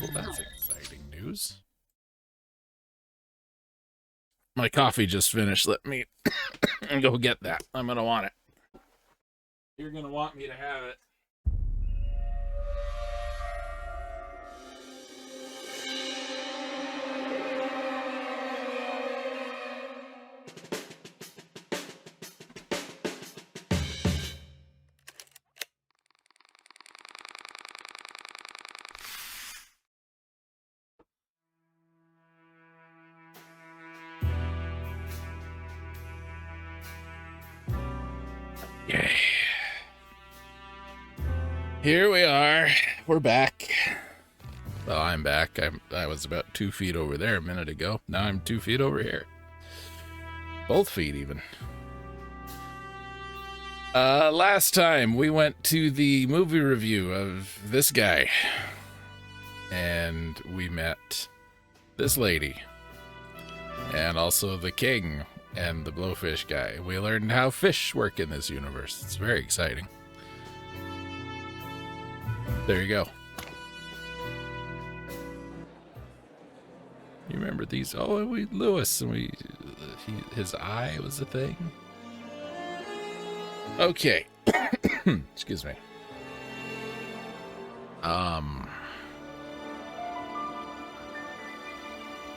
Well, that's exciting news. My coffee just finished. Let me go get that. I'm going to want it. You're going to want me to have it. Yay. Here we are. We're back. Well, I'm back. I was about 2 feet over there a minute ago. Now I'm 2 feet over here. Both feet, even. Last time we went to the movie review of this guy. And we met this lady. And also the king and the blowfish guy. We learned how fish work in this universe. It's very exciting. There you go. You remember these? Oh, Lewis, and his eye was a thing. Okay. Excuse me.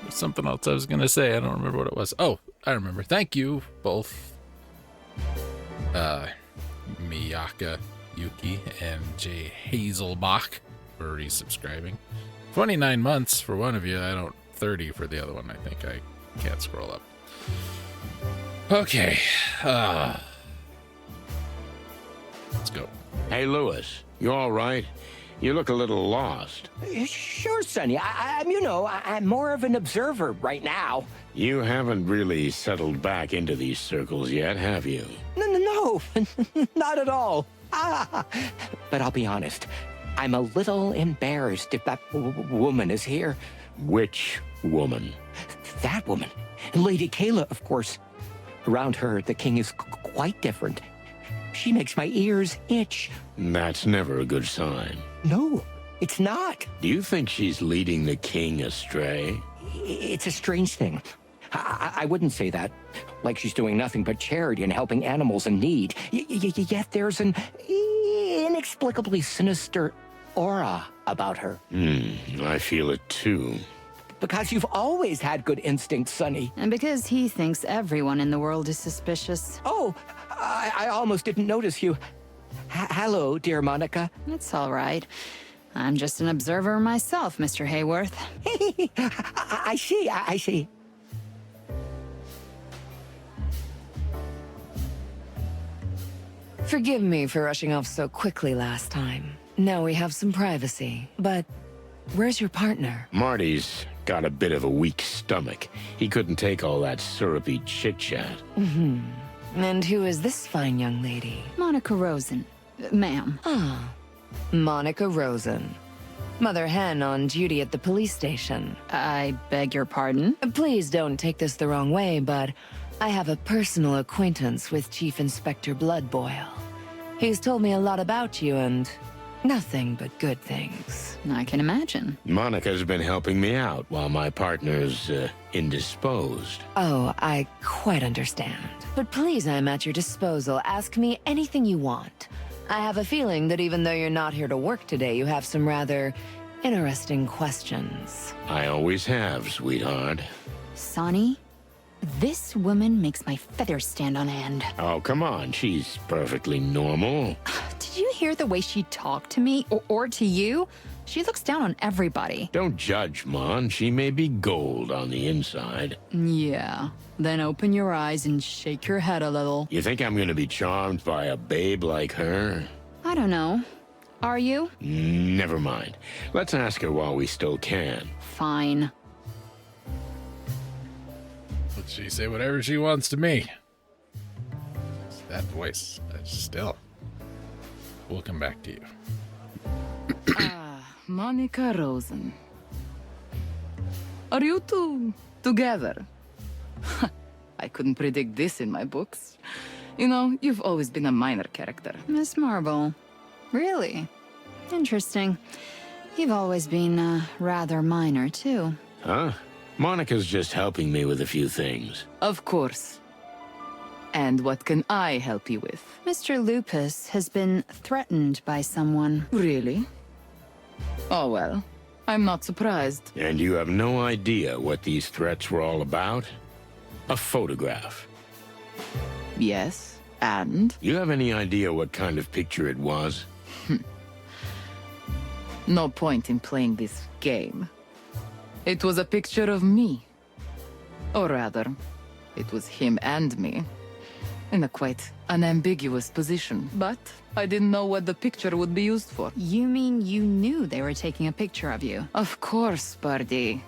There's something else I was gonna say. I don't remember what it was. Oh, I remember. Thank you both, Miyaka Yuki and Jay Hazelbach, for resubscribing. 29 months for one of you. 30 for the other one. I think I can't scroll up. Okay. Let's go. Hey, Lewis, you all right? You look a little lost. Sure, Sonny. I'm more of an observer right now. You haven't really settled back into these circles yet, have you? No, not at all. But I'll be honest, I'm a little embarrassed if that woman is here. Which woman? That woman. Lady Kayla, of course. Around her, the king is quite different. She makes my ears itch. That's never a good sign. No, it's not. Do you think she's leading the king astray? It's a strange thing. I wouldn't say that. Like she's doing nothing but charity and helping animals in need. Yet there's an inexplicably sinister aura about her. I feel it too. Because you've always had good instincts, Sonny. And because he thinks everyone in the world is suspicious. Oh, I almost didn't notice you. Hello, dear Monica. It's all right. I'm just an observer myself, Mr. Hayworth. I see. Forgive me for rushing off so quickly last time. Now we have some privacy. But where's your partner? Marty's got a bit of a weak stomach. He couldn't take all that syrupy chit-chat. And who is this fine young lady? Monica Rosen. Ma'am. Monica Rosen. Mother hen on duty at the police station. I beg your pardon? Please don't take this the wrong way, but I have a personal acquaintance with Chief Inspector Bloodboil. He's told me a lot about you and nothing but good things. I can imagine. Monica's been helping me out while my partner's indisposed. Oh, I quite understand. But please, I'm at your disposal. Ask me anything you want. I have a feeling that even though you're not here to work today, you have some rather interesting questions. I always have, sweetheart. Sonny, this woman makes my feathers stand on end. Oh, come on. She's perfectly normal. Did you hear the way she talked to me? Or to you? She looks down on everybody. Don't judge, Mon. She may be gold on the inside. Yeah. Then open your eyes and shake your head a little. You think I'm gonna be charmed by a babe like her? I don't know. Are you? Never mind. Let's ask her while we still can. Fine. Let she say whatever she wants to me. That voice, still. We'll come back to you. Monica Rosen. Are you two together? I couldn't predict this in my books. You know, you've always been a minor character. Miss Marble. Really? Interesting. You've always been, rather minor, too. Huh? Monica's just helping me with a few things. Of course. And what can I help you with? Mr. Lupus has been threatened by someone. Really? Oh well, I'm not surprised. And you have no idea what these threats were all about? A photograph. Yes, and? You have any idea what kind of picture it was? No point in playing this game. It was a picture of me. Or rather, it was him and me. In a quite unambiguous position. But I didn't know what the picture would be used for. You mean you knew they were taking a picture of you? Of course, Birdie.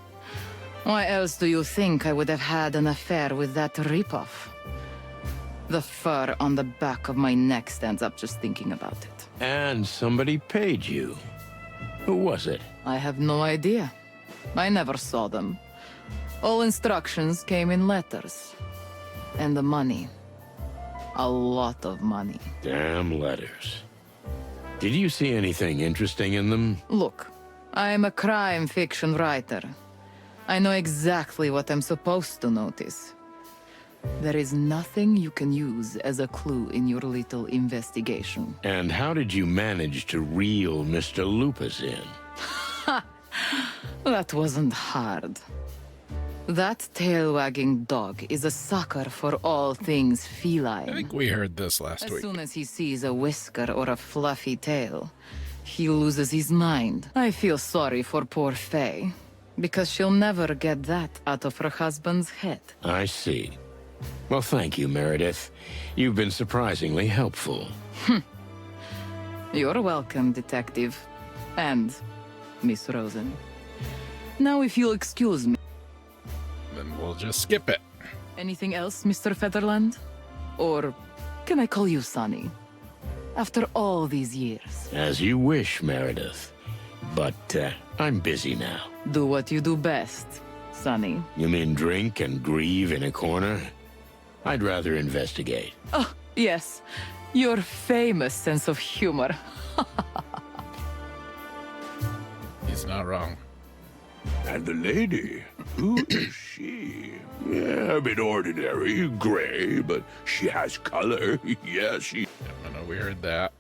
Why else do you think I would have had an affair with that ripoff? The fur on the back of my neck stands up just thinking about it. And somebody paid you. Who was it? I have no idea. I never saw them. All instructions came in letters. And the money. A lot of money. Damn letters. Did you see anything interesting in them? Look, I'm a crime fiction writer. I know exactly what I'm supposed to notice. There is nothing you can use as a clue in your little investigation. And how did you manage to reel Mr. Lupus in? That wasn't hard. That tail-wagging dog is a sucker for all things feline. I think we heard this last As week. soon as he sees a whisker or a fluffy tail, he loses his mind. I feel sorry for poor Faye, because she'll never get that out of her husband's head. I see. Well, thank you, Meredith. You've been surprisingly helpful. You're welcome, Detective. And Miss Rosen. Now, if you'll excuse me. Then we'll just skip it. Anything else, Mr. Featherland? Or can I call you Sonny? After all these years. As you wish, Meredith. But, I'm busy now. Do what you do best, Sonny. You mean drink and grieve in a corner? I'd rather investigate. Oh, yes. Your famous sense of humor. He's not wrong. And the lady, who is she? Yeah, a bit ordinary, gray, but she has color. Yeah, she... I know we heard that.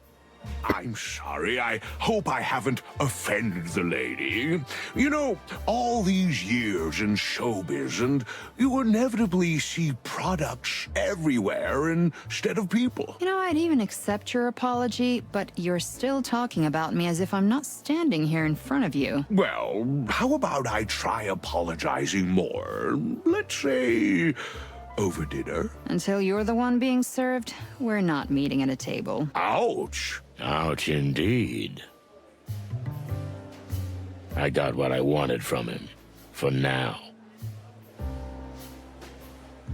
I'm sorry, I hope I haven't offended the lady. You know, all these years in showbiz, and you inevitably see products everywhere instead of people. You know, I'd even accept your apology, but you're still talking about me as if I'm not standing here in front of you. Well, how about I try apologizing more? Let's say over dinner? Until you're the one being served, we're not meeting at a table. Ouch! Ouch, indeed. I got what I wanted from him. For now.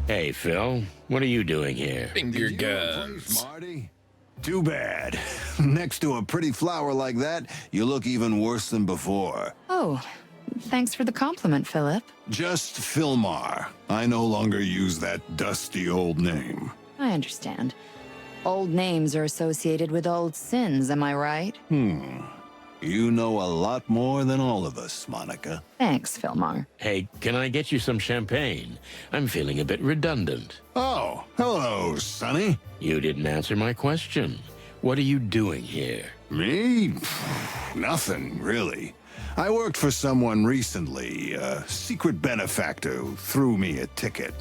Hey, Phil. What are you doing here? Finger Did you guns. replace Marty? Too bad. Next to a pretty flower like that, you look even worse than before. Oh, thanks for the compliment, Philip. Just Philmar. I no longer use that dusty old name. I understand. Old names are associated with old sins, am I right? You know a lot more than all of us, Monica. Thanks, Philmar. Hey, can I get you some champagne? I'm feeling a bit redundant. Oh, hello, Sonny. You didn't answer my question. What are you doing here? Me? Nothing, really. I worked for someone recently, a secret benefactor who threw me a ticket.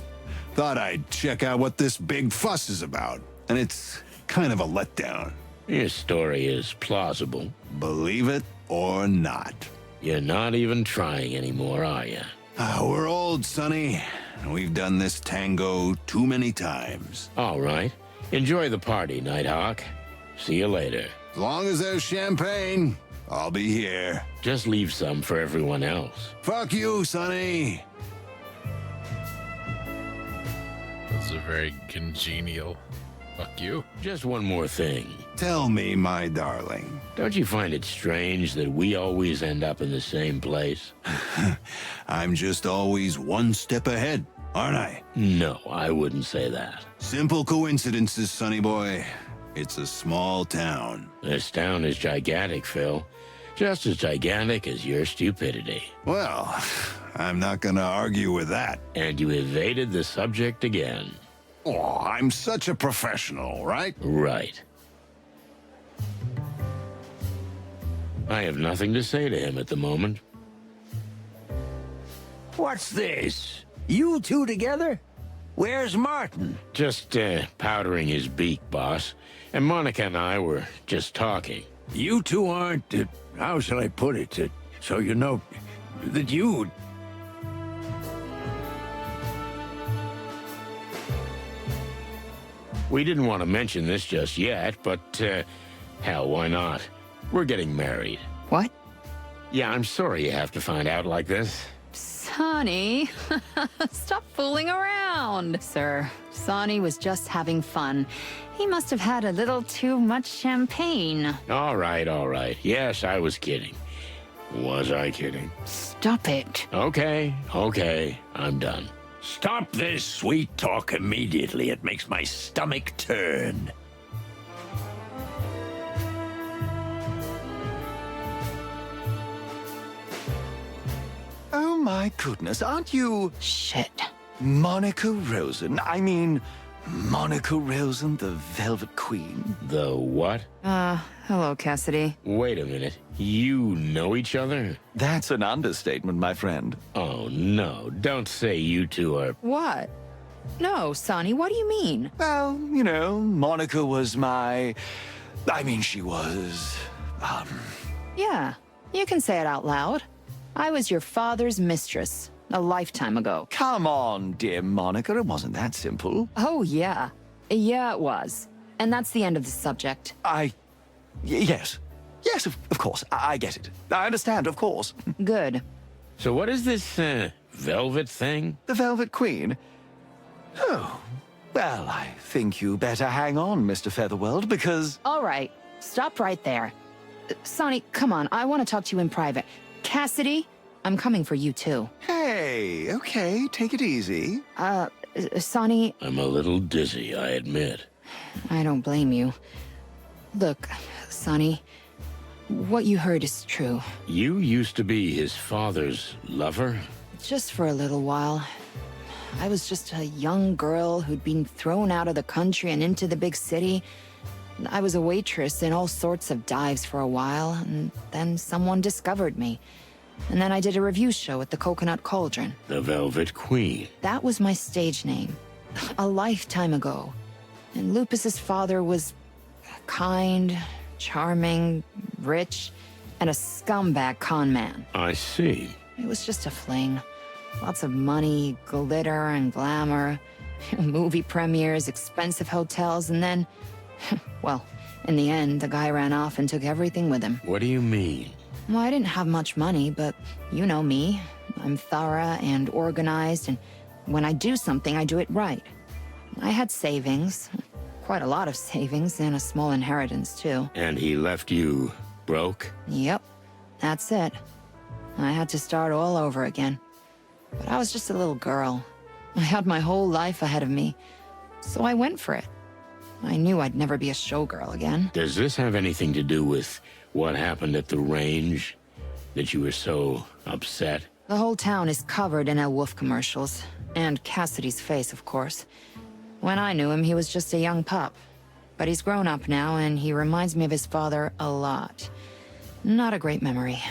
Thought I'd check out what this big fuss is about, and it's kind of a letdown. Your story is plausible. Believe it or not. You're not even trying anymore, are you? We're old, Sonny. We've done this tango too many times. All right. Enjoy the party, Nighthawk. See you later. As long as there's champagne, I'll be here. Just leave some for everyone else. Fuck you, Sonny. Those are very congenial. Fuck you. Just one more thing. Tell me, my darling. Don't you find it strange that we always end up in the same place? I'm just always one step ahead, aren't I? No, I wouldn't say that. Simple coincidences, Sonny boy. It's a small town. This town is gigantic, Phil. Just as gigantic as your stupidity. Well, I'm not gonna argue with that. And you evaded the subject again. Oh, I'm such a professional, right? Right. I have nothing to say to him at the moment. What's this? You two together? Where's Martin? Just powdering his beak, boss. And Monica and I were just talking. You two aren't, how shall I put it, so you know that you... We didn't want to mention this just yet, but, hell, why not? We're getting married. What? Yeah, I'm sorry you have to find out like this. Sonny, stop fooling around. Sir, Sonny was just having fun. He must have had a little too much champagne. All right, all right. Yes, I was kidding. Was I kidding? Stop it. Okay, I'm done. Stop this sweet talk immediately. It makes my stomach turn. Oh my goodness, aren't you Shit. Monica Rosen? I mean, Monica Rosen, the Velvet Queen? The what? Hello, Cassidy. Wait a minute. You know each other? That's an understatement, my friend. Oh, no. Don't say you two are... What? No, Sonny, what do you mean? Well, you know, Monica was my... I mean, she was... Yeah, you can say it out loud. I was your father's mistress a lifetime ago. Come on, dear Monica, it wasn't that simple. Oh, yeah. Yeah, it was. And that's the end of the subject. Yes. Yes, of course. I get it. I understand, of course. Good. So what is this, velvet thing? The Velvet Queen? Oh, well, I think you better hang on, Mr. Featherworld, because... All right, stop right there. Sonny, come on, I want to talk to you in private. Cassidy, I'm coming for you too. Hey, okay, take it easy. Sonny, I'm a little dizzy, I admit. I don't blame you. Look, Sonny, what you heard is true. You used to be his father's lover? Just for a little while. I was just a young girl who'd been thrown out of the country and into the big city. I was a waitress in all sorts of dives for a while, and then someone discovered me. And then I did a review show at the Coconut Cauldron. The Velvet Queen. That was my stage name. A lifetime ago. And Lupus's father was kind, charming, rich, and a scumbag con man. I see. It was just a fling. Lots of money, glitter, and glamour. Movie premieres, expensive hotels, and then... Well, in the end, the guy ran off and took everything with him. What do you mean? Well, I didn't have much money, but you know me. I'm thorough and organized, and when I do something, I do it right. I had savings. Quite a lot of savings, and a small inheritance, too. And he left you broke? Yep, that's it. I had to start all over again. But I was just a little girl. I had my whole life ahead of me, so I went for it. I knew I'd never be a showgirl again. Does this have anything to do with what happened at the range? That you were so upset? The whole town is covered in El Wolf commercials. And Cassidy's face, of course. When I knew him, he was just a young pup. But he's grown up now, and he reminds me of his father a lot. Not a great memory.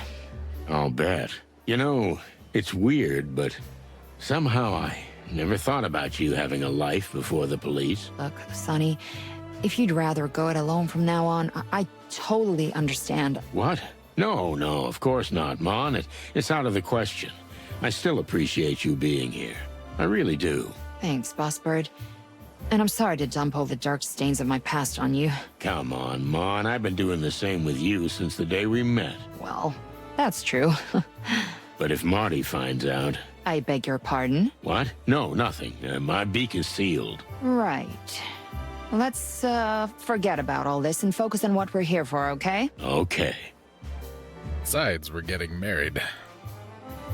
I'll bet. You know, it's weird, but somehow I never thought about you having a life before the police. Look, Sonny, if you'd rather go it alone from now on, I totally understand. What? No, of course not, Mon. It's out of the question. I still appreciate you being here. I really do. Thanks, Boss Bird. And I'm sorry to dump all the dark stains of my past on you. Come on, Mon. I've been doing the same with you since the day we met. Well, that's true. But if Marty finds out... I beg your pardon? What? No, nothing. My beak is sealed. Right. Let's, forget about all this and focus on what we're here for, okay? Okay. Besides, we're getting married.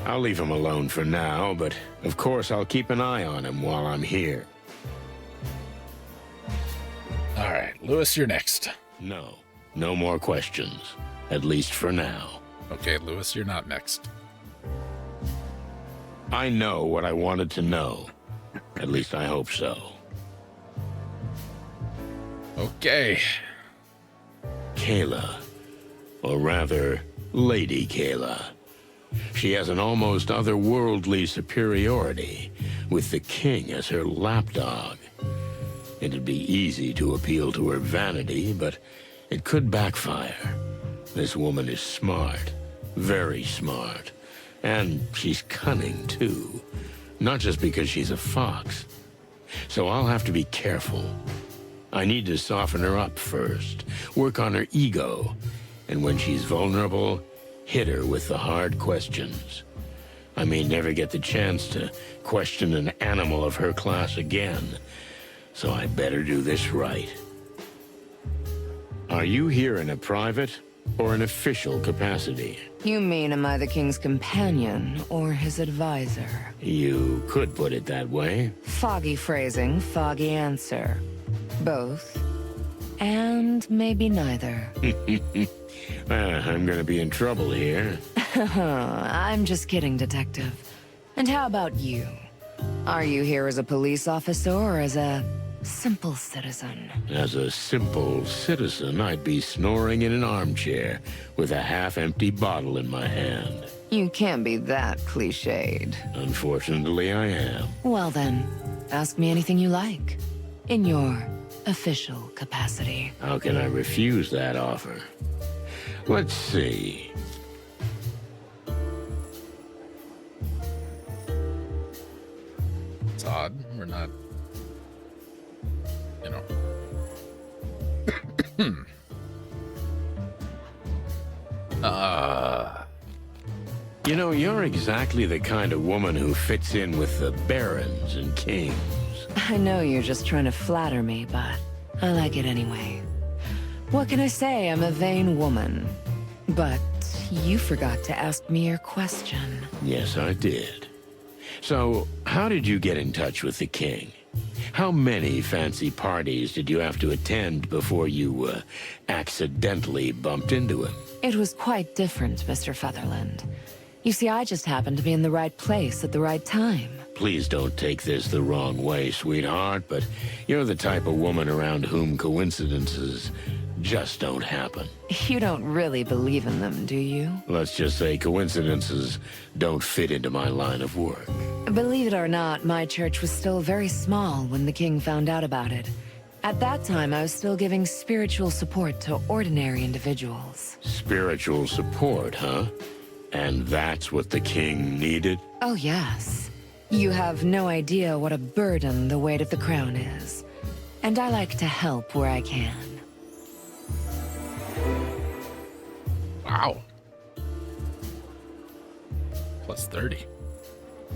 I'll leave him alone for now, but of course I'll keep an eye on him while I'm here. All right, Lewis, you're next. No more questions. At least for now. Okay, Lewis, you're not next. I know what I wanted to know. At least I hope so. Okay. Kayla. Or rather, Lady Kayla. She has an almost otherworldly superiority, with the king as her lapdog. It'd be easy to appeal to her vanity, but it could backfire. This woman is smart. Very smart. And she's cunning, too. Not just because she's a fox. So I'll have to be careful. I need to soften her up first, work on her ego, and when she's vulnerable, hit her with the hard questions. I may never get the chance to question an animal of her class again, so I better do this right. Are you here in a private or an official capacity? You mean, am I the king's companion or his advisor? You could put it that way. Foggy phrasing, foggy answer. Both. And maybe neither. I'm gonna be in trouble here. I'm just kidding, Detective. And how about you? Are you here as a police officer or as a simple citizen? As a simple citizen, I'd be snoring in an armchair with a half-empty bottle in my hand. You can't be that cliched. Unfortunately, I am. Well then, ask me anything you like. In your official capacity. How can I refuse that offer? Let's see. It's odd. We're not, you know. You know, you're exactly the kind of woman who fits in with the barons and kings. I know you're just trying to flatter me, but I like it anyway. What can I say? I'm a vain woman. But you forgot to ask me your question. Yes, I did. So, how did you get in touch with the king? How many fancy parties did you have to attend before you, accidentally bumped into him? It was quite different, Mr. Featherland. You see, I just happened to be in the right place at the right time. Please don't take this the wrong way, sweetheart, but you're the type of woman around whom coincidences just don't happen. You don't really believe in them, do you? Let's just say coincidences don't fit into my line of work. Believe it or not, my church was still very small when the king found out about it. At that time, I was still giving spiritual support to ordinary individuals. Spiritual support, huh? And that's what the king needed? Oh, yes. You have no idea what a burden the weight of the crown is. And I like to help where I can. Wow. Plus 30.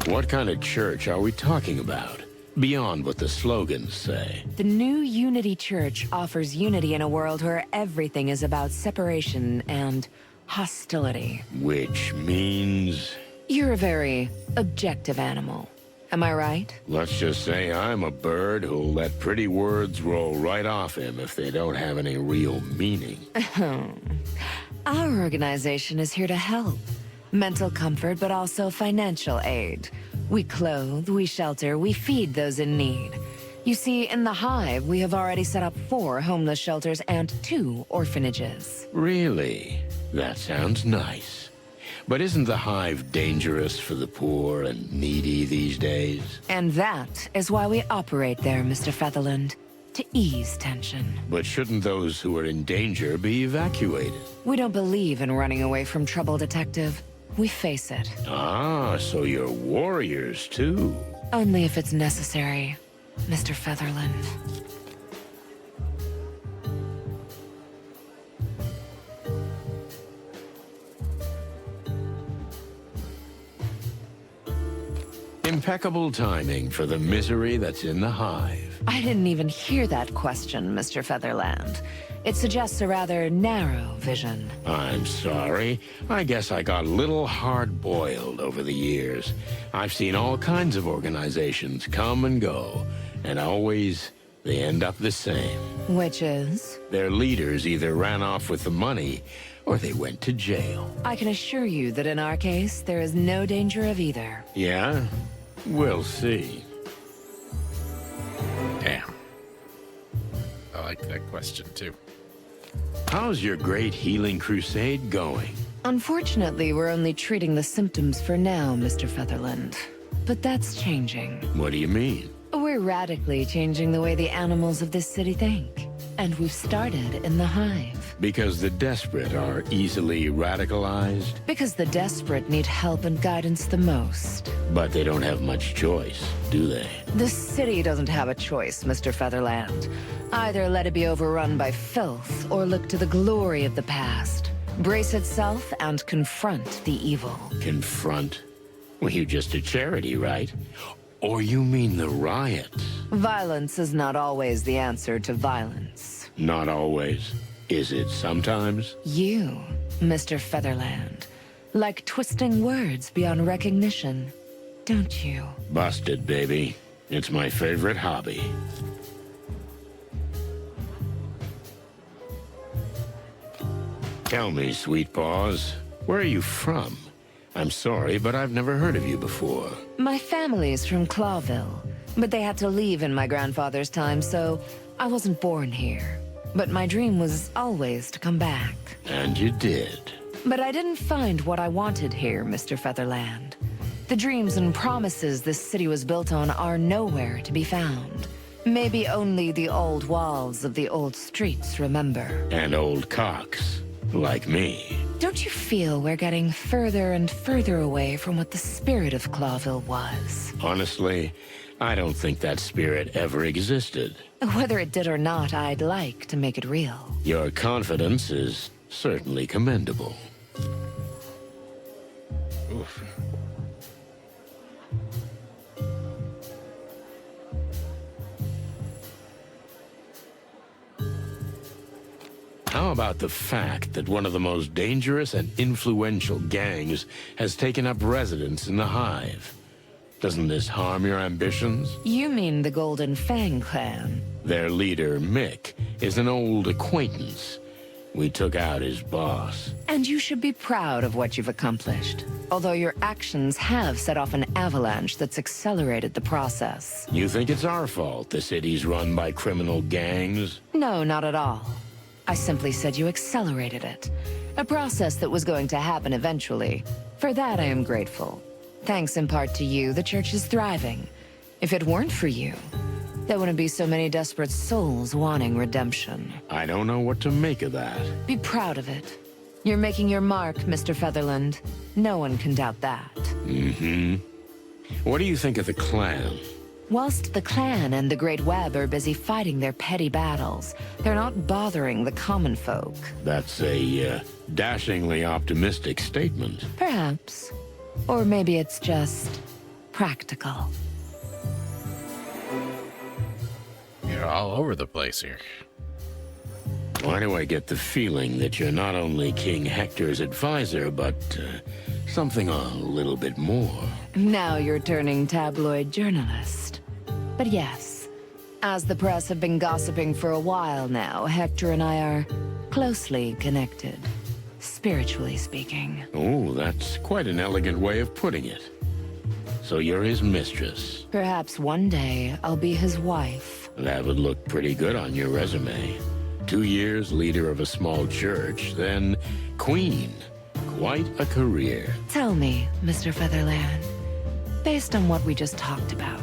What kind of church are we talking about? Beyond what the slogans say. The new Unity Church offers unity in a world where everything is about separation and hostility. Which means... You're a very objective animal. Am I right? Let's just say I'm a bird who'll let pretty words roll right off him if they don't have any real meaning. Our organization is here to help. Mental comfort, but also financial aid. We clothe, we shelter, we feed those in need. You see, in the Hive, we have already set up 4 homeless shelters and 2 orphanages. Really? That sounds nice. But isn't the Hive dangerous for the poor and needy these days? And that is why we operate there, Mr. Featherland. To ease tension. But shouldn't those who are in danger be evacuated? We don't believe in running away from trouble, Detective. We face it. Ah, so you're warriors too. Only if it's necessary, Mr. Featherland. Impeccable timing for the misery that's in the Hive. I didn't even hear that question, Mr. Featherland. It suggests a rather narrow vision. I'm sorry. I guess I got a little hard-boiled over the years. I've seen all kinds of organizations come and go, and always they end up the same. Which is? Their leaders either ran off with the money, or they went to jail. I can assure you that in our case, there is no danger of either. Yeah? We'll see. Damn. I like that question, too. How's your great healing crusade going? Unfortunately, we're only treating the symptoms for now, Mr. Featherland. But that's changing. What do you mean? We're radically changing the way the animals of this city think. And we've started in the Hive. Because the desperate are easily radicalized? Because the desperate need help and guidance the most. But they don't have much choice, do they? The city doesn't have a choice, Mr. Featherland. Either let it be overrun by filth, or look to the glory of the past. Brace itself and confront the evil. Confront? Well, you're just a charity, right? Or you mean the riots? Violence is not always the answer to violence. Not always. Is it sometimes? You, Mr. Featherland, like twisting words beyond recognition, don't you? Busted, baby. It's my favorite hobby. Tell me, Sweet Paws, where are you from? I'm sorry, but I've never heard of you before. My family's from Clawville, but they had to leave in my grandfather's time, so I wasn't born here. But my dream was always to come back. And you did. But I didn't find what I wanted here, Mr. Featherland. The dreams and promises this city was built on are nowhere to be found. Maybe only the old walls of the old streets remember. And old cocks, like me. Don't you feel we're getting further and further away from what the spirit of Clawville was? Honestly, I don't think that spirit ever existed. Whether it did or not, I'd like to make it real. Your confidence is certainly commendable. Oof. How about the fact that one of the most dangerous and influential gangs has taken up residence in the Hive? Doesn't this harm your ambitions? You mean the Golden Fang clan? Their leader, Mick, is an old acquaintance. We took out his boss. And you should be proud of what you've accomplished. Although your actions have set off an avalanche that's accelerated the process. You think it's our fault the city's run by criminal gangs? No, not at all. I simply said you accelerated it. A process that was going to happen eventually. For that I am grateful. Thanks in part to you, the church is thriving. If it weren't for you, there wouldn't be so many desperate souls wanting redemption. I don't know what to make of that. Be proud of it. You're making your mark, Mr. Featherland. No one can doubt that. Mm-hmm. What do you think of the clan? Whilst the clan and the Great Web are busy fighting their petty battles, they're not bothering the common folk. That's a dashingly optimistic statement. Perhaps. Or maybe it's just practical. You're all over the place here. Why do I get the feeling that you're not only King Hector's advisor, but something a little bit more? Now you're turning tabloid journalist. But yes, as the press have been gossiping for a while now, Hector and I are closely connected, spiritually speaking. Oh, that's quite an elegant way of putting it. So you're his mistress. Perhaps one day I'll be his wife. That would look pretty good on your resume. 2 years leader of a small church, then queen. Quite a career. Tell me, Mr. Featherland, based on what we just talked about,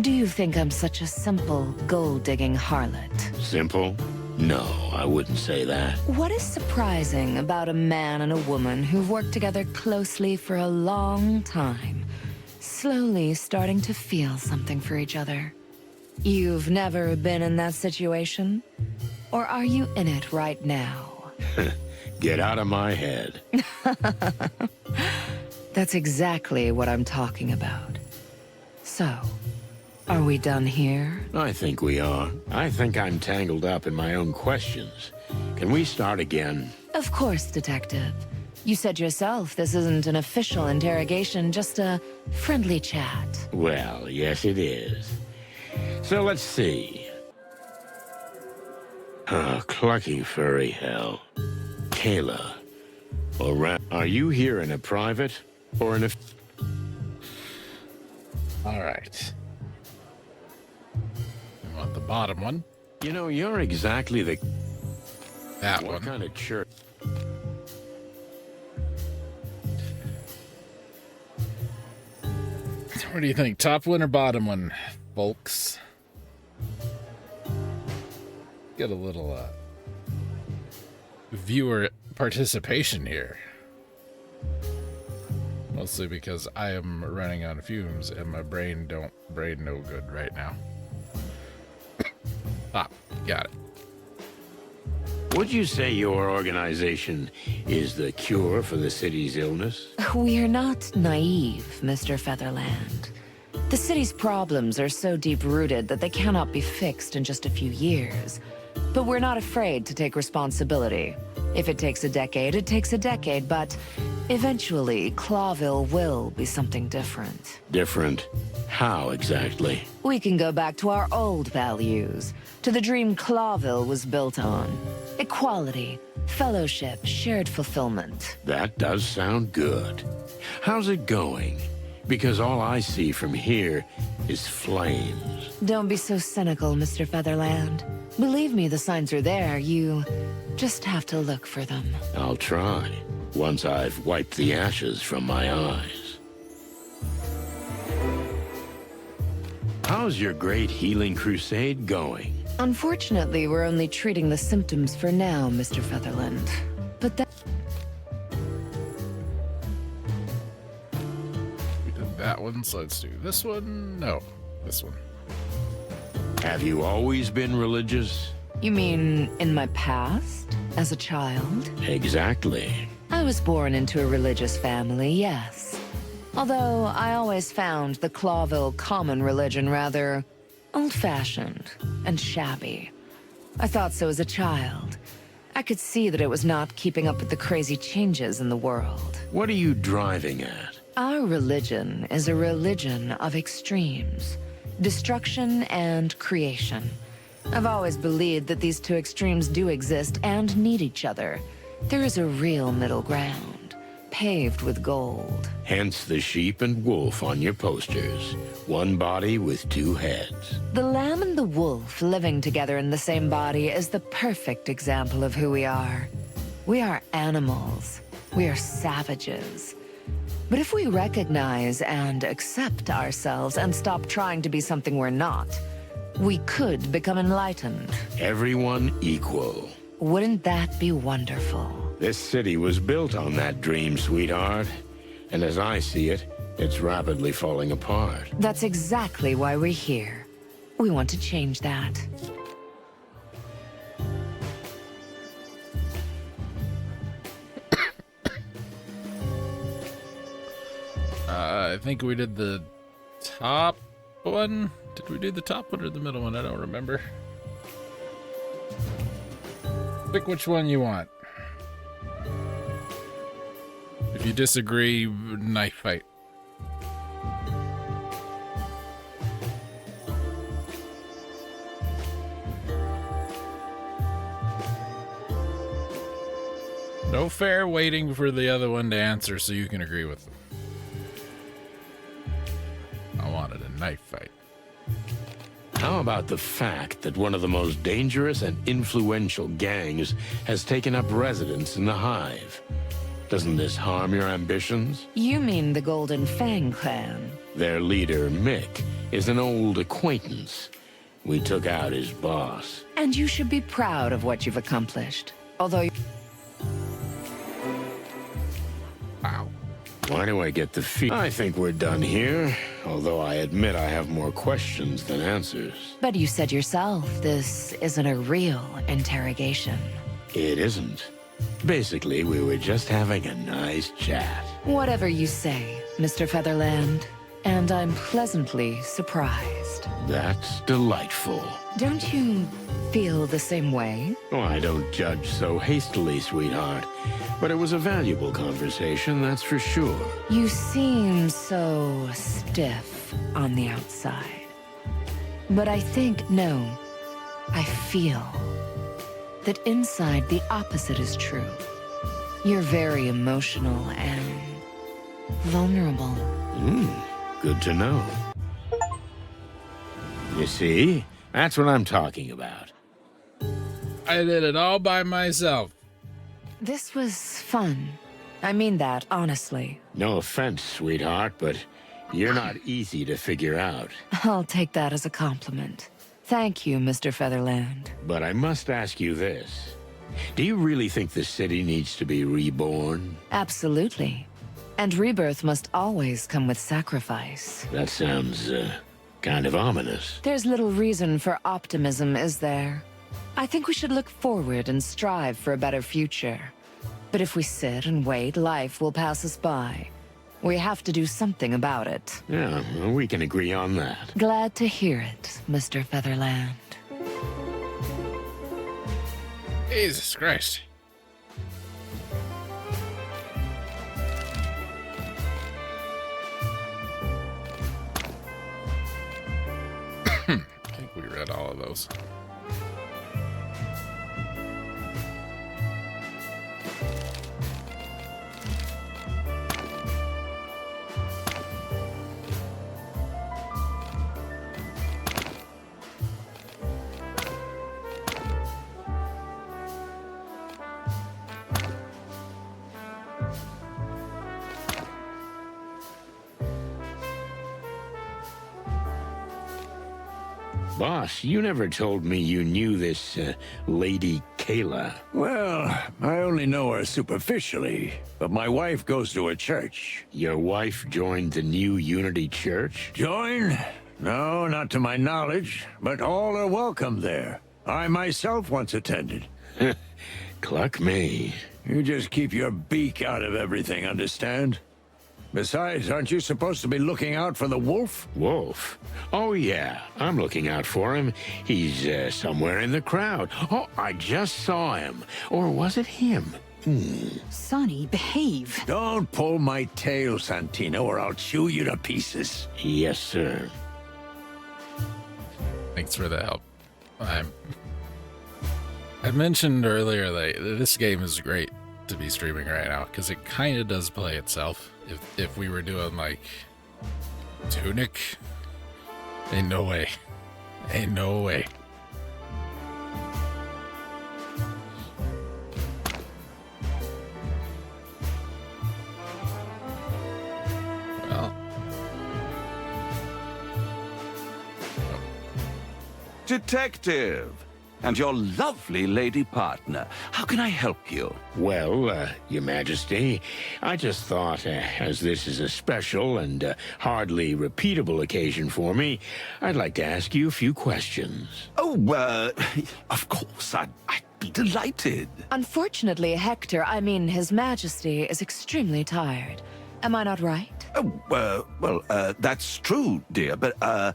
do you think I'm such a simple, gold-digging harlot? Simple? No, I wouldn't say that. What is surprising about a man and a woman who've worked together closely for a long time, slowly starting to feel something for each other? You've never been in that situation? Or are you in it right now? Get out of my head. That's exactly what I'm talking about. So, are we done here? I think we are. I think I'm tangled up in my own questions. Can we start again? Of course, Detective. You said yourself this isn't an official interrogation, just a friendly chat. Well, yes it is. So let's see. Oh, clucky furry hell. Kayla, Are you here in a private or in a... All right. You want the bottom one? You know, you're exactly the... That What one. kind of church? What do you think? Top one or bottom one, folks? Get a little viewer participation here. Mostly because I am running on fumes and my brain no good right now. Got it. Would you say your organization is the cure for the city's illness? We are not naive, Mr. Featherland. The city's problems are so deep-rooted that they cannot be fixed in just a few years. But we're not afraid to take responsibility. If it takes a decade, it takes a decade, but eventually, Clawville will be something different. Different? How exactly? We can go back to our old values, to the dream Clawville was built on. Equality, fellowship, shared fulfillment. That does sound good. How's it going? Because all I see from here is flames. Don't be so cynical, Mr. Featherland. Believe me, the signs are there. You just have to look for them. I'll try, once I've wiped the ashes from my eyes. How's your great healing crusade going? Unfortunately, we're only treating the symptoms for now, Mr. Featherland. But that... We did that one, so let's do this one. No, this one. Have you always been religious? You mean in my past? As a child? Exactly. I was born into a religious family, yes. Although I always found the Clawville common religion rather old-fashioned and shabby. I thought so as a child. I could see that it was not keeping up with the crazy changes in the world. What are you driving at? Our religion is a religion of extremes. Destruction and creation. I've always believed that these two extremes do exist and need each other. There is a real middle ground, paved with gold. Hence the sheep and wolf on your posters. One body with two heads. The lamb and the wolf living together in the same body is the perfect example of who we are. We are animals. We are savages. But if we recognize and accept ourselves and stop trying to be something we're not, we could become enlightened. Everyone equal. Wouldn't that be wonderful? This city was built on that dream, sweetheart. And as I see it, it's rapidly falling apart. That's exactly why we're here. We want to change that. I think we did the top one. Did we do the top one or the middle one? I don't remember. Pick which one you want. If you disagree, knife fight. No fair waiting for the other one to answer so you can agree with them. I wanted a knife fight. How about the fact that one of the most dangerous and influential gangs has taken up residence in the Hive? Doesn't this harm your ambitions? You mean the Golden Fang clan? Their leader, Mick, is an old acquaintance. We took out his boss. And you should be proud of what you've accomplished. Although... Wow. Why do I get the feel? I think we're done here, although I admit I have more questions than answers. But you said yourself, this isn't a real interrogation. It isn't. Basically, we were just having a nice chat. Whatever you say, Mr. Featherland. And I'm pleasantly surprised. That's delightful. Don't you feel the same way? Oh, I don't judge so hastily, sweetheart. But it was a valuable conversation, that's for sure. You seem so stiff on the outside. But I think, no, I feel that inside the opposite is true. You're very emotional and vulnerable. Good to know. You see? That's what I'm talking about. I did it all by myself. This was fun. I mean that, honestly. No offense, sweetheart, but you're not easy to figure out. I'll take that as a compliment. Thank you, Mr. Featherland. But I must ask you this. Do you really think the city needs to be reborn? Absolutely. And rebirth must always come with sacrifice. That sounds, kind of ominous. There's little reason for optimism, is there? I think we should look forward and strive for a better future. But if we sit and wait, life will pass us by. We have to do something about it. Yeah, well, we can agree on that. Glad to hear it, Mr. Featherland. Jesus Christ. I think we read all of those. Boss, you never told me you knew this, Lady Kayla. Well, I only know her superficially, but my wife goes to a church. Your wife joined the new Unity Church? Join? No, not to my knowledge, but all are welcome there. I myself once attended. Cluck me. You just keep your beak out of everything, understand? Besides, aren't you supposed to be looking out for the wolf? Wolf? Oh, yeah. I'm looking out for him. He's, somewhere in the crowd. Oh, I just saw him. Or was it him? Sonny, behave. Don't pull my tail, Santino, or I'll chew you to pieces. Yes, sir. Thanks for the help. I mentioned earlier that this game is great to be streaming right now because it kind of does play itself. If we were doing like Tunic, ain't no way. Ain't no way. Well. Detective, and your lovely lady partner. How can I help you? Well, Your Majesty, I just thought, as this is a special and hardly repeatable occasion for me, I'd like to ask you a few questions. Oh, of course, I'd be delighted. Unfortunately, Hector, I mean His Majesty, is extremely tired. Am I not right? Oh, that's true, dear, but, I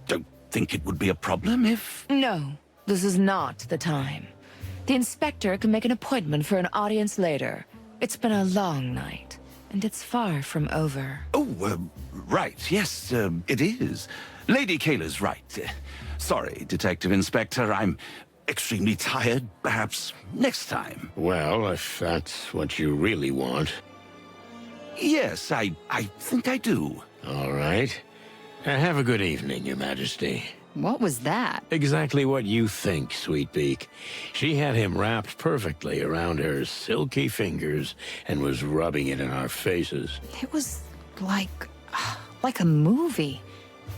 don't think it would be a problem if... No, this is not the time. The inspector can make an appointment for an audience later. It's been a long night, and it's far from over. Oh, right, yes, it is. Lady Kayla's right. Sorry, Detective Inspector, I'm extremely tired. Perhaps next time. Well, if that's what you really want. Yes, I think I do. All right. Have a good evening, Your Majesty. What was that? Exactly what you think, Sweetbeak. She had him wrapped perfectly around her silky fingers and was rubbing it in our faces. It was like a movie.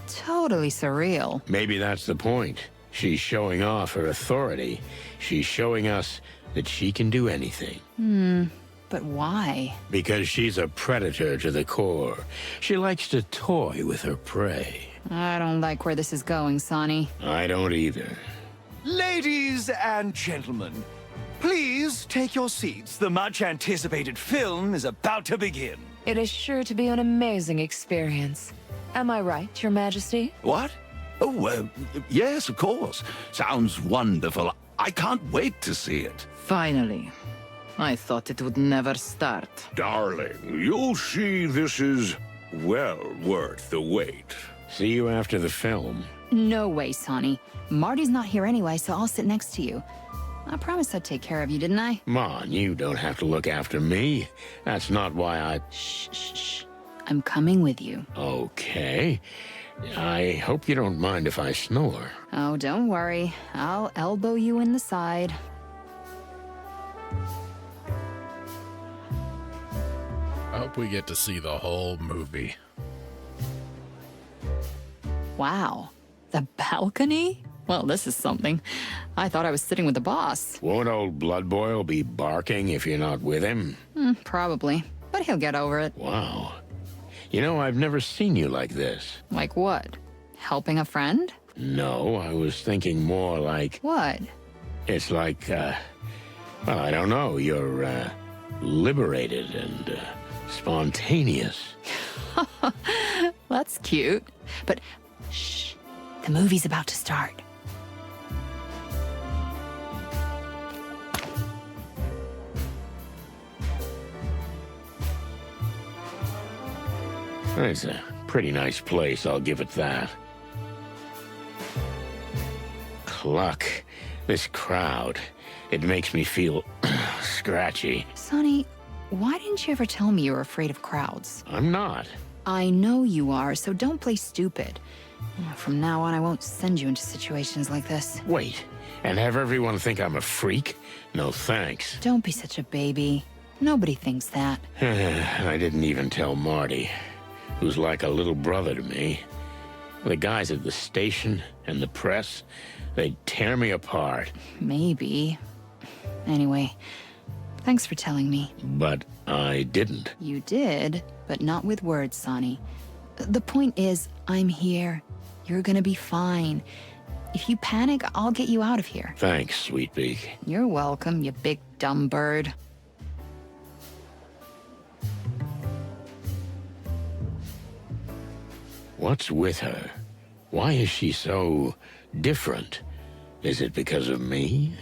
Totally surreal. Maybe that's the point. She's showing off her authority. She's showing us that she can do anything. But why? Because she's a predator to the core. She likes to toy with her prey. I don't like where this is going, Sonny. I don't either. Ladies and gentlemen, please take your seats. The much anticipated film is about to begin. It is sure to be an amazing experience. Am I right, Your Majesty? What? Oh, yes, of course. Sounds wonderful. I can't wait to see it. Finally. I thought it would never start. Darling, you'll see this is well worth the wait. See you after the film. No way, Sonny. Marty's not here anyway, so I'll sit next to you. I promised I'd take care of you, didn't I? Mon, you don't have to look after me. That's not why I... Shh, shh, shh. I'm coming with you. Okay. I hope you don't mind if I snore. Oh, don't worry. I'll elbow you in the side. I hope we get to see the whole movie. Wow. The balcony? Well, this is something. I thought I was sitting with the boss. Won't old Blood Boil be barking if you're not with him? Probably. But he'll get over it. Wow. You know, I've never seen you like this. Like what? Helping a friend? No, I was thinking more like... What? It's like, well, I don't know. You're, liberated and, spontaneous. That's cute. But shh. The movie's about to start. It's a pretty nice place, I'll give it that. Cluck. This crowd. It makes me feel scratchy. Sonny, why didn't you ever tell me you were afraid of crowds? I'm not. I know you are, so don't play stupid. From now on, I won't send you into situations like this. Wait, and have everyone think I'm a freak? No thanks. Don't be such a baby. Nobody thinks that. I didn't even tell Marty, who's like a little brother to me. The guys at the station and the press, they'd tear me apart. Maybe. Anyway, thanks for telling me. But I didn't. You did, but not with words, Sonny. The point is, I'm here. You're gonna be fine. If you panic, I'll get you out of here. Thanks, Sweetbeak. You're welcome, you big dumb bird. What's with her? Why is she so different? Is it because of me?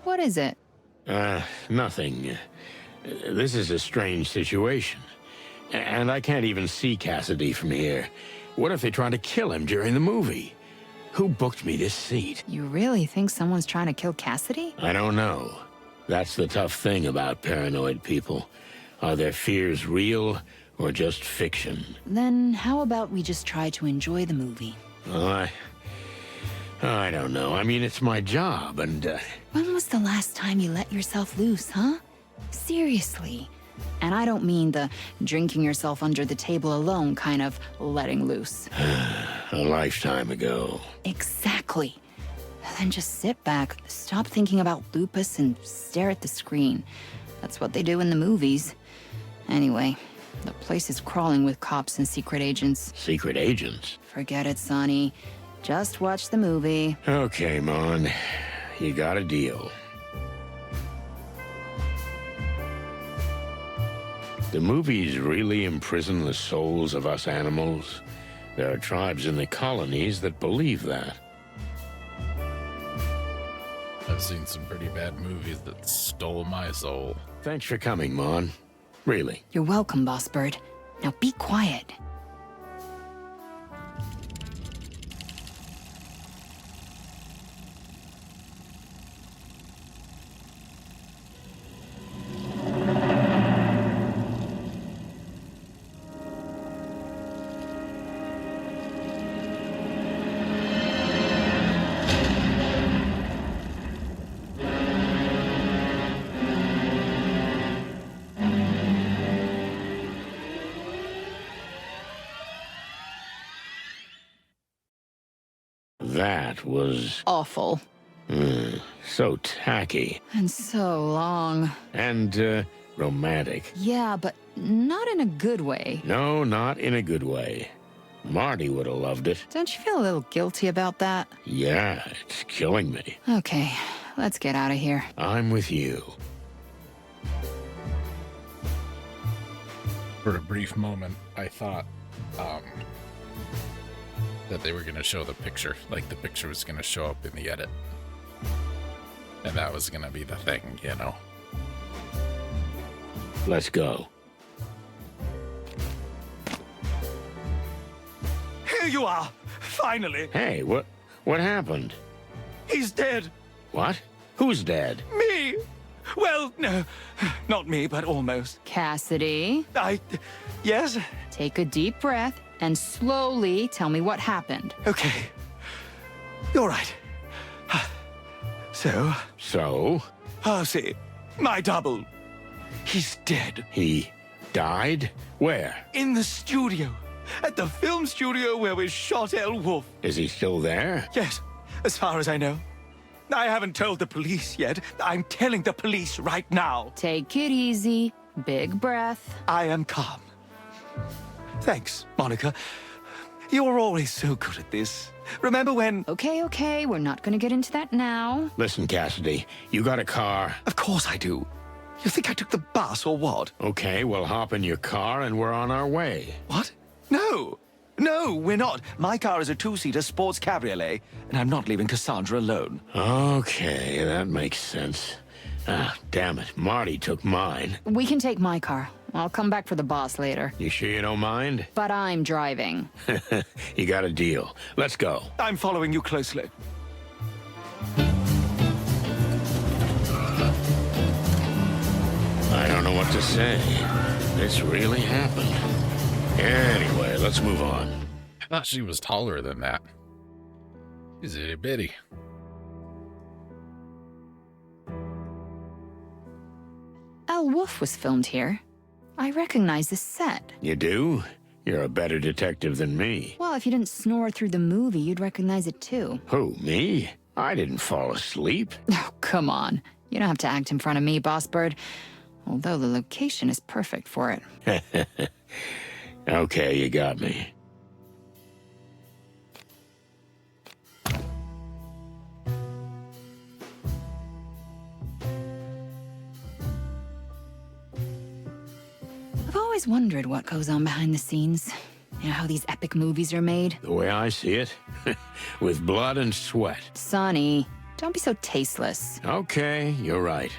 What is it? Nothing. This is a strange situation. And I can't even see Cassidy from here. What if they try to kill him during the movie? Who booked me this seat? You really think someone's trying to kill Cassidy? I don't know. That's the tough thing about paranoid people. Are their fears real or just fiction? Then how about we just try to enjoy the movie? Well, I don't know. I mean, it's my job, and... When was the last time you let yourself loose, huh? Seriously. And I don't mean the drinking yourself under the table alone kind of letting loose. A lifetime ago. Exactly. Then just sit back, stop thinking about lupus, and stare at the screen. That's what they do in the movies. Anyway, the place is crawling with cops and secret agents. Secret agents? Forget it, Sonny. Just watch the movie. Okay, Mon. You got a deal. The movies really imprison the souls of us animals. There are tribes in the colonies that believe that. I've seen some pretty bad movies that stole my soul. Thanks for coming, Mon. Really. You're welcome, Boss Bird. Now be quiet. That was... Awful. so tacky. And so long. And, romantic. Yeah, but not in a good way. No, not in a good way. Marty would have loved it. Don't you feel a little guilty about that? Yeah, it's killing me. Okay, let's get out of here. I'm with you. For a brief moment, I thought, that they were going to show the picture. Like, the picture was going to show up in the edit. And that was going to be the thing, you know? Let's go. Here you are! Finally! Hey, What happened? He's dead. What? Who's dead? Me! Well, no, not me, but almost. Cassidy, Yes? take a deep breath and slowly tell me what happened. Okay. You're right. So? So? Percy, my double. He's dead. He died? Where? In the studio. At the film studio where we shot El Wolf. Is he still there? Yes, as far as I know. I haven't told the police yet. I'm telling the police right now. Take it easy. Big breath. I am calm. Thanks, Monica. You're always so good at this. Remember when... Okay, we're not gonna get into that now. Listen, Cassidy, you got a car? Of course I do. You think I took the bus or what? Okay, we'll hop in your car and we're on our way. What? No. No, we're not. My car is a two-seater sports cabriolet, and I'm not leaving Cassandra alone. Okay, that makes sense. Ah, damn it. Marty took mine. We can take my car. I'll come back for the boss later. You sure you don't mind? But I'm driving. You got a deal. Let's go. I'm following you closely. I don't know what to say. This really happened. Anyway, let's move on. I thought she was taller than that. She's itty bitty. El Wolf was filmed here. I recognize this set. You do? You're a better detective than me. Well, if you didn't snore through the movie, you'd recognize it too. Who, me? I didn't fall asleep. Oh, come on. You don't have to act in front of me, Boss Bird. Although the location is perfect for it. Okay, you got me. I've always wondered what goes on behind the scenes. You know how these epic movies are made? The way I see it, with blood and sweat. Sonny, don't be so tasteless. Okay, you're right.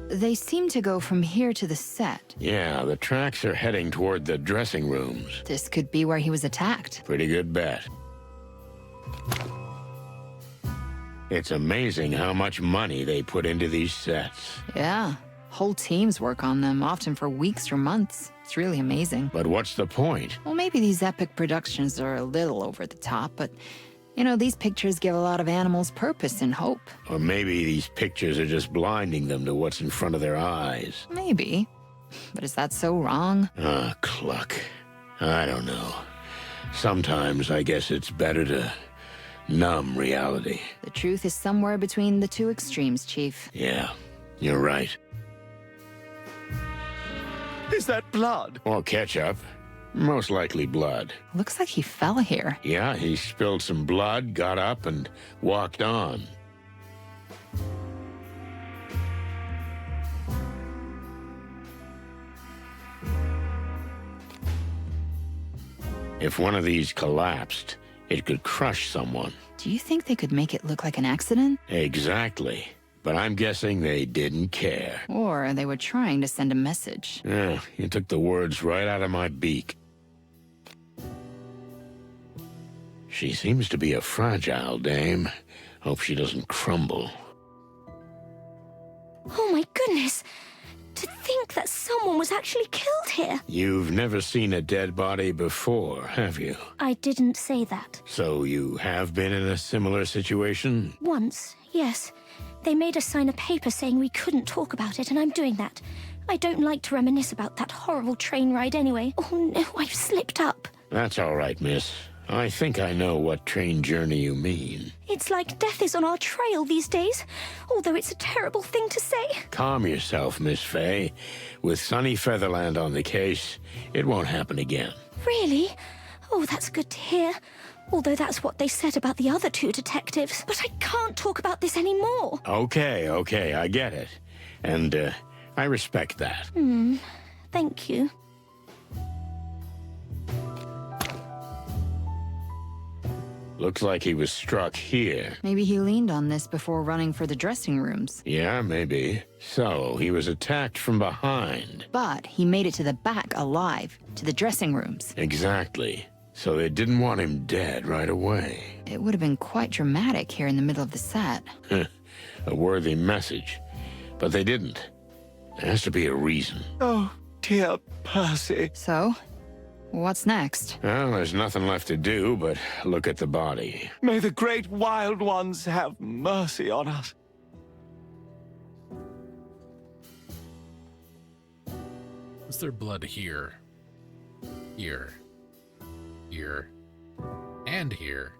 They seem to go from here to the set. Yeah, the tracks are heading toward the dressing rooms. This could be where he was attacked. Pretty good bet. It's amazing how much money they put into these sets. Yeah, whole teams work on them, often for weeks or months. It's really amazing. But what's the point? Well, maybe these epic productions are a little over the top, but, you know, these pictures give a lot of animals purpose and hope. Or maybe these pictures are just blinding them to what's in front of their eyes. Maybe. But is that so wrong? Ah, cluck. I don't know. Sometimes I guess it's better to numb reality. The truth is somewhere between the two extremes, Chief. Yeah, you're right. Is that blood? Or ketchup. Most likely blood. Looks like he fell here. Yeah, he spilled some blood, got up, and walked on. If one of these collapsed, it could crush someone. Do you think they could make it look like an accident? Exactly. But I'm guessing they didn't care. Or they were trying to send a message. Yeah, you took the words right out of my beak. She seems to be a fragile dame. Hope she doesn't crumble. Oh my goodness! To think that someone was actually killed here. You've never seen a dead body before, have you? I didn't say that. So you have been in a similar situation? Once, yes. They made us sign a paper saying we couldn't talk about it, and I'm doing that. I don't like to reminisce about that horrible train ride anyway. Oh no, I've slipped up. That's all right, miss. I think I know what train journey you mean. It's like death is on our trail these days, although it's a terrible thing to say. Calm yourself, Miss Fay. With Sunny Featherland on the case, it won't happen again. Really? Oh, that's good to hear. Although that's what they said about the other two detectives. But I can't talk about this anymore. Okay, I get it. And, I respect that. Thank you. Looks like he was struck here. Maybe he leaned on this before running for the dressing rooms. Yeah, maybe. So, he was attacked from behind. But he made it to the back alive, to the dressing rooms. Exactly. So they didn't want him dead right away. It would have been quite dramatic here in the middle of the set. A worthy message. But they didn't. There has to be a reason. Oh, dear Percy. So, what's next? Well, there's nothing left to do but look at the body. May the great wild ones have mercy on us. Is there blood here? Here. Here. And here.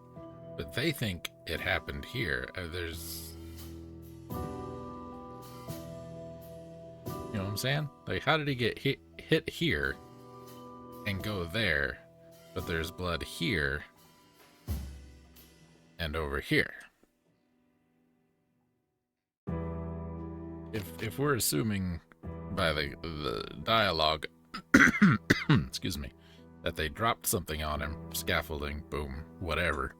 But they think it happened here. There's... You know what I'm saying? Like, how did he get hit here and go there, but there's blood here and over here? If we're assuming by the dialogue, excuse me, that they dropped something on him, scaffolding, boom, whatever,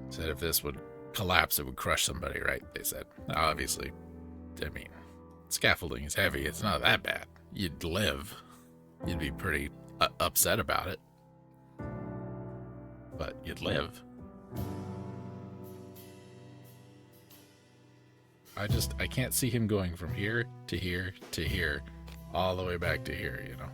said if this would collapse, it would crush somebody, right? They said, obviously. I mean, scaffolding is heavy. It's not that bad. You'd live. You'd be pretty upset about it. But you'd live. I can't see him going from here to here to here, all the way back to here, you know.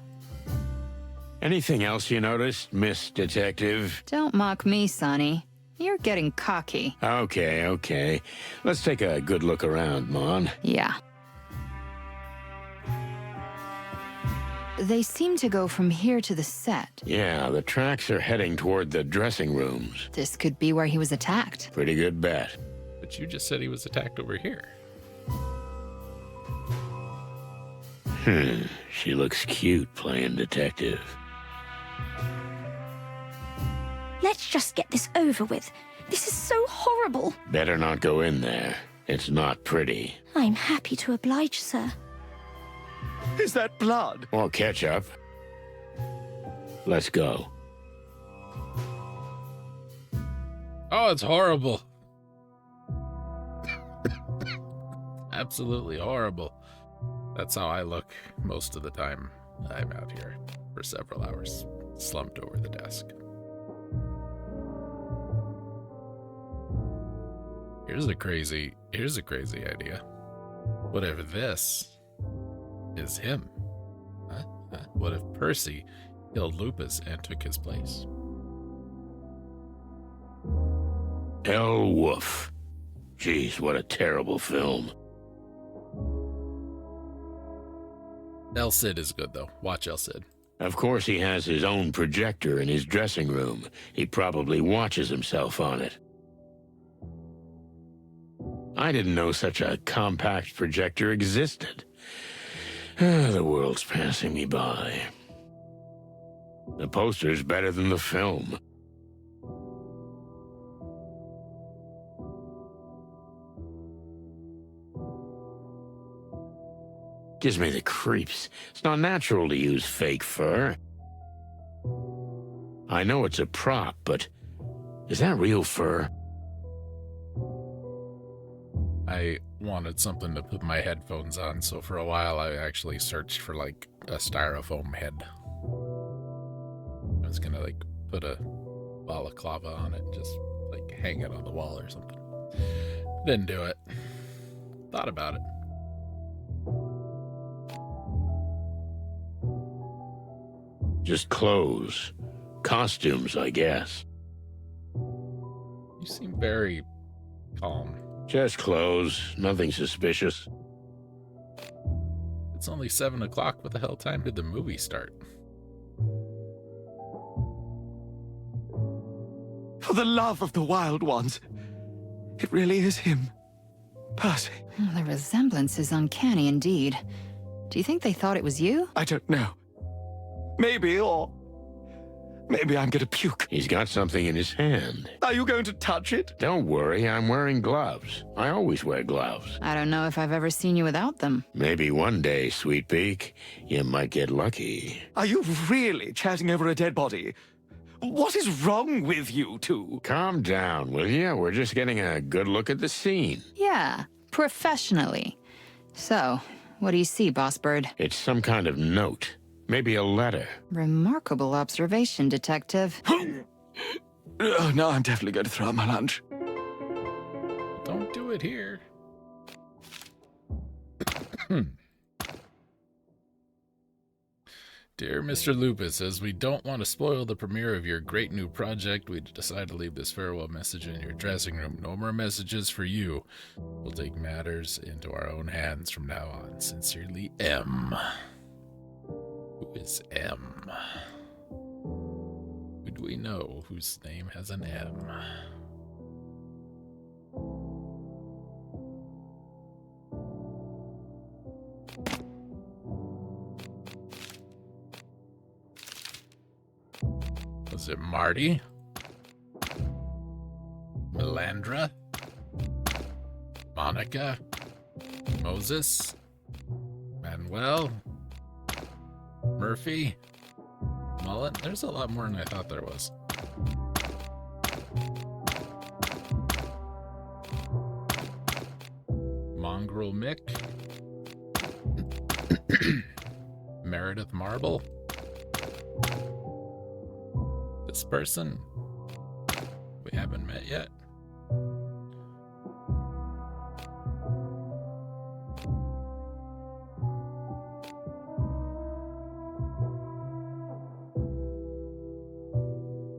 Anything else you noticed, Miss Detective? Don't mock me, Sonny. You're getting cocky. Okay. Let's take a good look around, Mon. Yeah. They seem to go from here to the set. Yeah, the tracks are heading toward the dressing rooms. This could be where he was attacked. Pretty good bet. But you just said he was attacked over here. She looks cute playing detective. Let's just get this over with. This is so horrible. Better not go in there. It's not pretty. I'm happy to oblige, sir. Is that blood? Or ketchup. Let's go. Oh, it's horrible. Absolutely horrible. That's how I look most of the time I'm out here for several hours, slumped over the desk. Here's a crazy idea. What if this is him? Huh? What if Percy killed Lupus and took his place? El Woof. Jeez, what a terrible film. El Cid is good, though. Watch El Cid. Of course he has his own projector in his dressing room. He probably watches himself on it. I didn't know such a compact projector existed. The world's passing me by. The poster's better than the film. Gives me the creeps. It's not natural to use fake fur. I know it's a prop, but is that real fur? I wanted something to put my headphones on, so for a while I actually searched for like a styrofoam head. I was gonna like put a balaclava on it, just like hang it on the wall or something. Didn't do it. Thought about it. Just clothes. Costumes, I guess. You seem very calm. Just clothes. Nothing suspicious. It's only 7 o'clock. What the hell time did the movie start? For the love of the wild ones, it really is him. Percy. The resemblance is uncanny indeed. Do you think they thought it was you? I don't know. Maybe I'm gonna puke. He's got something in his hand. Are you going to touch it? Don't worry, I'm wearing gloves. I always wear gloves. I don't know if I've ever seen you without them. Maybe one day, Sweet Peak, you might get lucky. Are you really chatting over a dead body? What is wrong with you two? Calm down, will you? We're just getting a good look at the scene. Yeah, professionally. So, what do you see, Boss Bird? It's some kind of note. Maybe a letter. Remarkable observation, Detective. Now I'm definitely going to throw out my lunch. Don't do it here. Dear Mr. Lupus, as we don't want to spoil the premiere of your great new project, we decided to leave this farewell message in your dressing room. No more messages for you. We'll take matters into our own hands from now on. Sincerely, M. Who is M? Who do we know whose name has an M? Was it Marty? Melandra? Monica? Moses? Manuel? Murphy? Mullet? There's a lot more than I thought there was. Mongrel Mick? Meredith Marble? This person we haven't met yet.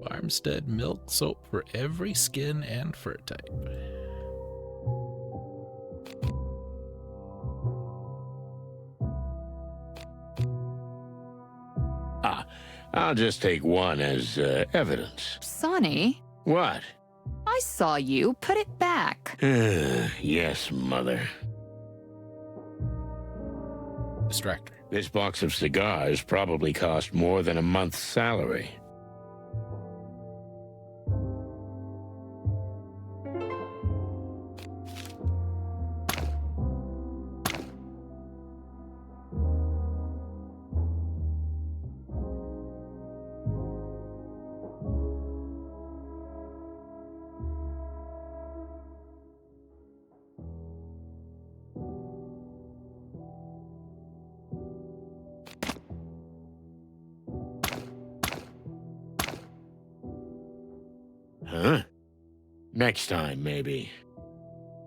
Farmstead milk soap for every skin and fur type. I'll just take one as evidence. Sonny, What? I saw you. Put it back. Yes, Mother. Distractor. This box of cigars probably cost more than a month's salary. Huh? Next time, maybe.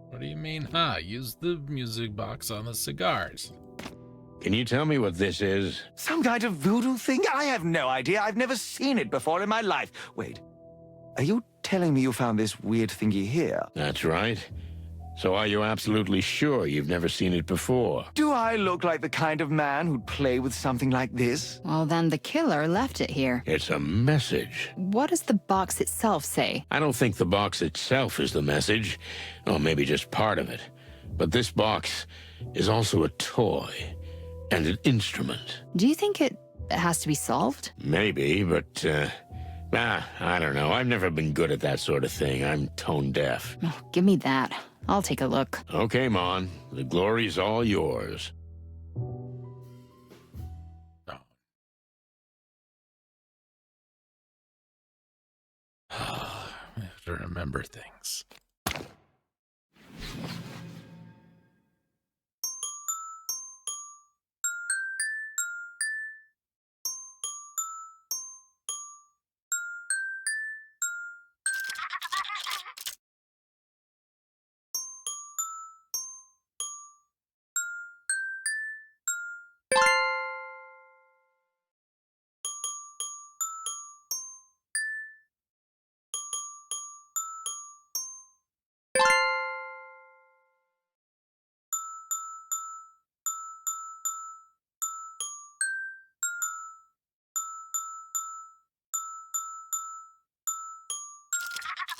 What do you mean, huh? Use the music box on the cigars. Can you tell me what this is? Some kind of voodoo thing? I have no idea. I've never seen it before in my life. Wait, are you telling me you found this weird thingy here? That's right. So are you absolutely sure you've never seen it before? Do I look like the kind of man who'd play with something like this? Well, then the killer left it here. It's a message. What does the box itself say? I don't think the box itself is the message, or maybe just part of it. But this box is also a toy and an instrument. Do you think it has to be solved? Maybe, but, I don't know. I've never been good at that sort of thing. I'm tone deaf. Oh, give me that. I'll take a look. Okay, Mon. The glory's all yours. No. I have to remember things.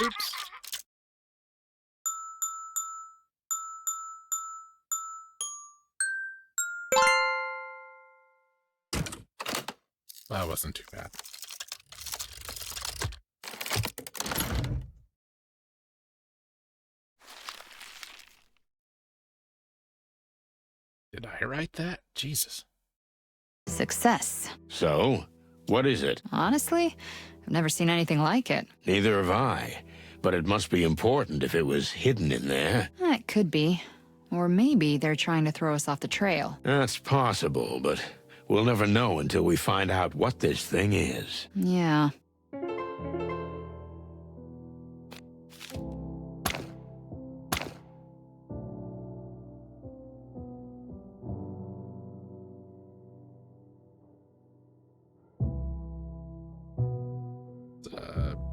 Oops. That wasn't too bad. Did I write that? Jesus. Success. So, what is it? Honestly, I've never seen anything like it. Neither have I. But it must be important if it was hidden in there. It could be. Or maybe they're trying to throw us off the trail. That's possible, but We'll never know until we find out what this thing is. Yeah.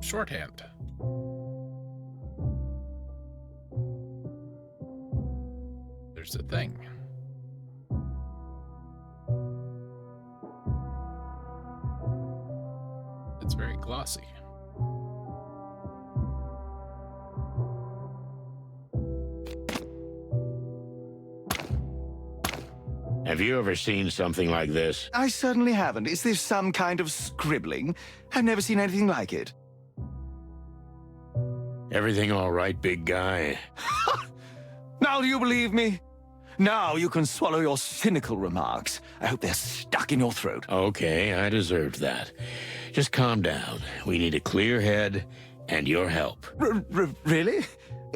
Shorthand. There's a thing. It's very glossy. Have you ever seen something like this? I certainly haven't. Is this some kind of scribbling? I've never seen anything like it. Everything all right, big guy? Now do you believe me? Now you can swallow your cynical remarks. I hope they're stuck in your throat. Okay, I deserved that. Just calm down. We need a clear head and your help. Really?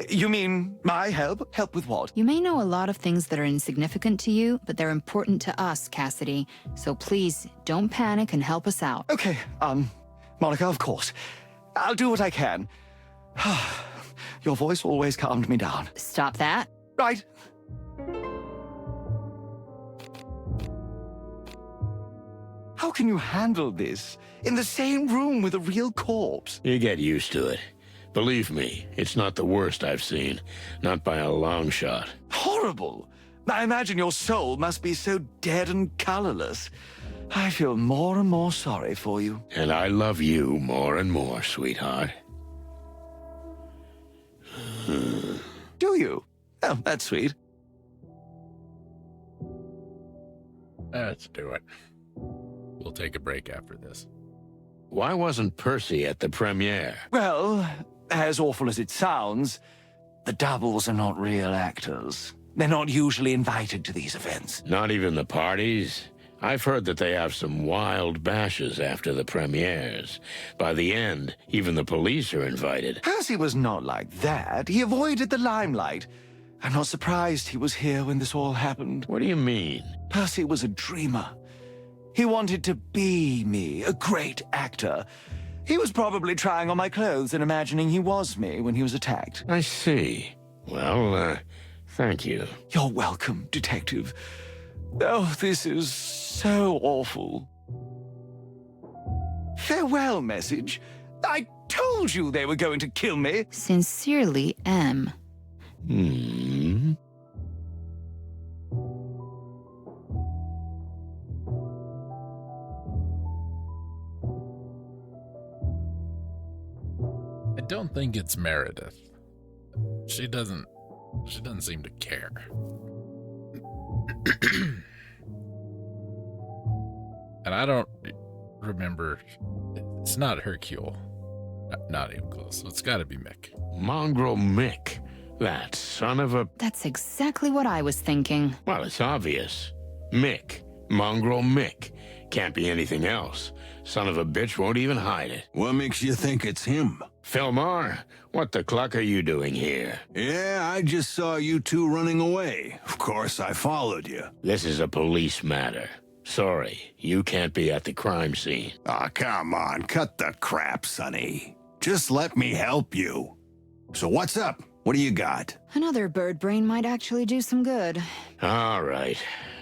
You mean my help? Help with what? You may know a lot of things that are insignificant to you, but they're important to us, Cassidy. So please, don't panic and help us out. Okay, Monica, of course. I'll do what I can. Your voice always calmed me down. Stop that. Right. How can you handle this? In the same room with a real corpse? You get used to it. Believe me, it's not the worst I've seen. Not by a long shot. Horrible. I imagine your soul must be so dead and colorless. I feel more and more sorry for you. And I love you more and more, sweetheart. Do you? Oh, that's sweet. Let's do it. We'll take a break after this. Why wasn't Percy at the premiere? Well, as awful as it sounds, the doubles are not real actors. They're not usually invited to these events. Not even the parties? I've heard that they have some wild bashes after the premieres. By the end, even the police are invited. Percy was not like that. He avoided the limelight. I'm not surprised he was here when this all happened. What do you mean? Percy was a dreamer. He wanted to be me, a great actor. He was probably trying on my clothes and imagining he was me when he was attacked. I see. Well, thank you. You're welcome, Detective. Oh, this is so awful. Farewell message. I told you they were going to kill me. Sincerely, M. I don't think it's Meredith. She doesn't seem to care. And I don't remember. It's not Hercule. Not even close. It's got to be Mick. Mongrel Mick. That son of a... That's exactly what I was thinking. Well, it's obvious. Mick. Mongrel Mick. Can't be anything else. Son of a bitch won't even hide it. What makes you think it's him? Philmar, what the cluck are you doing here? Yeah, I just saw you two running away. Of course, I followed you. This is a police matter. Sorry, you can't be at the crime scene. Aw, come on, cut the crap, Sonny. Just let me help you. So what's up? What do you got? Another bird brain might actually do some good. All right.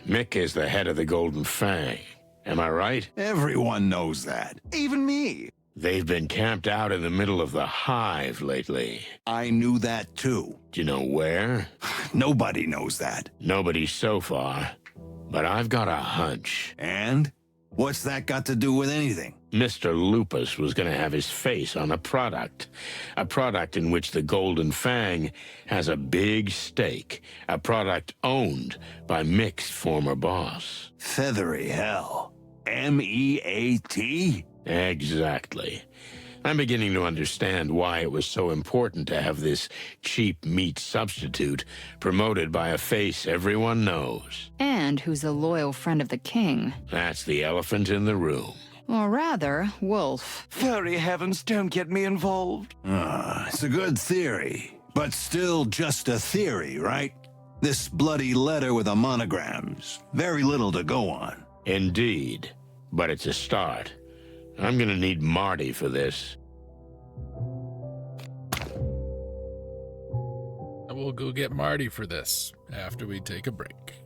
Mick is the head of the Golden Fang. Am I right? Everyone knows that. Even me. They've been camped out in the middle of the Hive lately. I knew that too. Do you know where? Nobody knows that. Nobody so far. But I've got a hunch. And? What's that got to do with anything? Mr. Lupus was going to have his face on a product in which the Golden Fang has a big stake, a product owned by Mick's former boss. Feathery hell. M-E-A-T? Exactly. I'm beginning to understand why it was so important to have this cheap meat substitute promoted by a face everyone knows. And who's a loyal friend of the king. That's the elephant in the room. Or rather, Wolf. Furry heavens, don't get me involved. It's a good theory, but still just a theory, right? This bloody letter with the monograms. Very little to go on. Indeed. But it's a start. I'm gonna need Marty for this. I will go get Marty for this after we take a break.